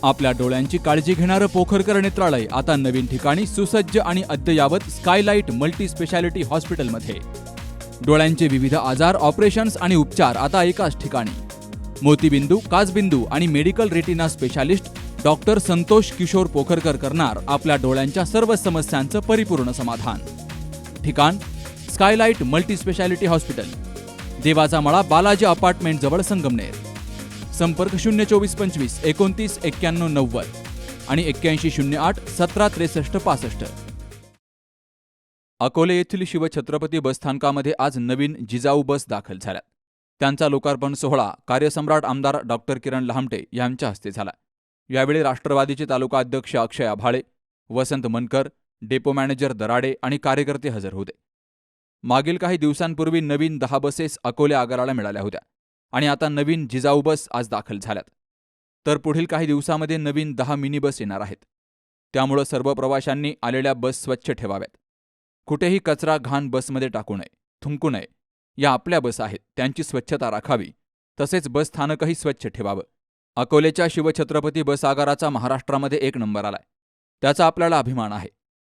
आपल्या डोळ्यांची काळजी घेणारं पोखरकर नेत्रालय आता नवीन ठिकाणी सुसज्ज आणि अद्ययावत स्कायलाइट मल्टी स्पेशालिटी हॉस्पिटलमध्ये. डोळ्यांचे विविध आजार, ऑपरेशन्स आणि उपचार आता एकाच ठिकाणी. मोतीबिंदू, काचबिंदू आणि medical retina specialist doctor Santosh Kishor Pokharkar करणार आपल्या डोळ्यांच्या सर्व समस्यांचं परिपूर्ण समाधान. ठिकाण स्कायलाइट मल्टी स्पेशालिटी हॉस्पिटल, देवाचा मळा, बालाजी अपार्टमेंट जवळ, संगमनेर. संपर्क 02425 29 91 90 आणि 8108 17 63 65. अकोले येथील शिवछत्रपती बसस्थानकामध्ये आज नवीन जिजाऊ बस दाखल झाल्या. त्यांचा लोकार्पण सोहळा कार्यसम्राट आमदार डॉक्टर किरण लहामटे यांच्या हस्ते झाला. यावेळी राष्ट्रवादीचे तालुका अध्यक्ष अक्षय आभाळे, वसंत मनकर, डेपो मॅनेजर दराडे आणि कार्यकर्ते हजर होते. मागील काही दिवसांपूर्वी नवीन 10 बसेस अकोले आगाराला मिळाल्या होत्या आणि आता नवीन जिजाऊ बस आज दाखल झाल्यात. तर पुढील काही दिवसामध्ये नवीन 10 मिनी बस येणार आहेत. त्यामुळं सर्व प्रवाशांनी आलेल्या बस स्वच्छ ठेवाव्यात. कुठेही कचरा, घाण बसमध्ये टाकू नये, थुंकू नये. या आपल्या बस आहेत, त्यांची स्वच्छता राखावी. तसेच बस स्थानकही स्वच्छ ठेवावं. अकोलेच्या शिवछत्रपती बस आगाराचा महाराष्ट्रामध्ये 1 नंबर आलाय. त्याचा आपल्याला अभिमान आहे.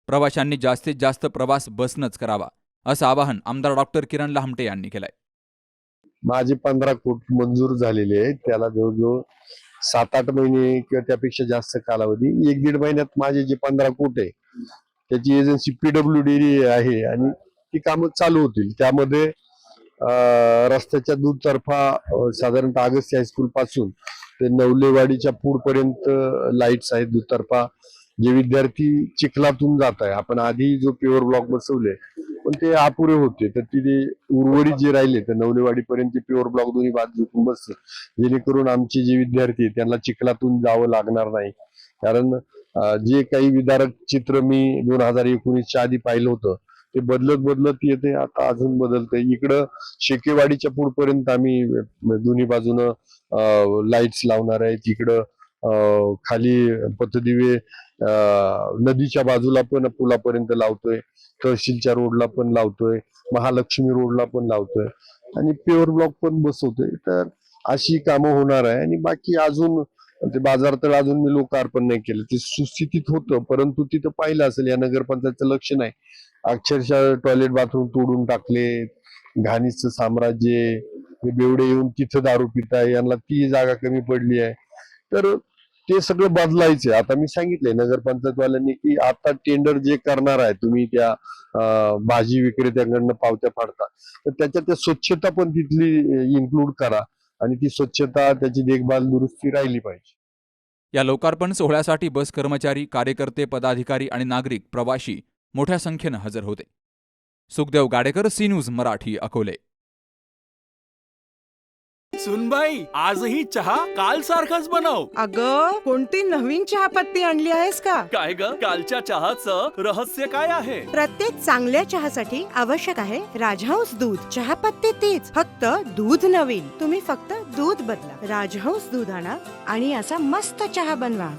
प्रवाशांनी जास्तीत जास्त प्रवास बसनंच करावा, असं आवाहन आमदार डॉक्टर किरण लहामटे यांनी केलंय. माझे 15 कोटी मंजूर झालेले आहेत. त्याला जवळजवळ 7-8 महिने किंवा त्यापेक्षा जास्त कालावधी, 1-1.5 महिन्यात माझे जे 15 कोटी आहे त्याची एजन्सी PWD आहे आणि ती कामं चालू होतील. त्यामध्ये रस्त्याच्या दुतर्फा साधारणतः अगस्ती हायस्कूल पासून ते नवलेवाडीच्या पुढपर्यंत लाईट्स आहेत दुतर्फा. जे विद्यार्थी चिखलातून जात आहे, आपण आधी जो प्युअर ब्लॉक बसवले पण ते अपुरे होते, तर तिथे उर्वरित जे राहिले तर नवलेवाडीपर्यंत प्युअर ब्लॉक दोन्ही बाजूतून बसले, जेणेकरून आमचे जे विद्यार्थी त्यांना चिखलातून जावं लागणार नाही. कारण जे काही विदारक चित्र मी 2019च्या आधी पाहिलं होतं ते बदलत येते. आता अजून बदलतंय. इकडं शेकेवाडीच्या पुढपर्यंत आम्ही दोन्ही बाजूनं लाईट्स लावणार आहे. इकडं खाली पथदिवे नदीच्या बाजूला पण पुलापर्यंत लावतोय, तहसीलच्या रोडला पण लावतोय, महालक्ष्मी रोडला पण लावतोय आणि प्युअर ब्लॉक पण बसवतोय. तर अशी कामं होणार आहे. आणि बाकी अजून ते बाजार तर अजून मी लोकार्पण नाही केलं, ते सुस्थितीत होतं, परंतु तिथं पाहिलं असेल या नगरपंचायतचं लक्ष नाही. अक्षरशः टॉयलेट बाथरूम तोडून टाकले, घाणीचं साम्राज्य, बेवडे येऊन तिथं दारू पिताय, यांना ती जागा कमी पडली आहे. तर ते सगळं बदलायचं. आता मी सांगितलंय नगरपंचायतवाल्यांनी की आता टेंडर जे करणार आहे तुम्ही त्या भाजी विक्रेत्यांकडनं पावत्या फाडता, तर त्याच्यात त्या स्वच्छता पण तिथली इन्क्लूड करा आणि ती स्वच्छता, त्याची देखभाल, दुरुस्ती राहिली पाहिजे. या लोकार्पण सोहळ्यासाठी बस कर्मचारी, कार्यकर्ते, पदाधिकारी आणि नागरिक, प्रवाशी मोठ्या संख्येनं हजर होते. Sukhdev Gadekar, C news Marathi, Akole. सुनबाई, आजही चहा काल सारखाच बनव. अगं, कोणती नवीन चहापत्ती आणली आहेस का? काय ग, कालच्या चहाचं रहस्य काय आहे? प्रत्येक चांगल्या चहासाठी आवश्यक आहे राजहंस दूध. चहापत्ती तीच, फक्त दूध नवीन. तुम्ही फक्त दूध बदला. राजहंस दूध आणा आणि असा मस्त चहा बनवा.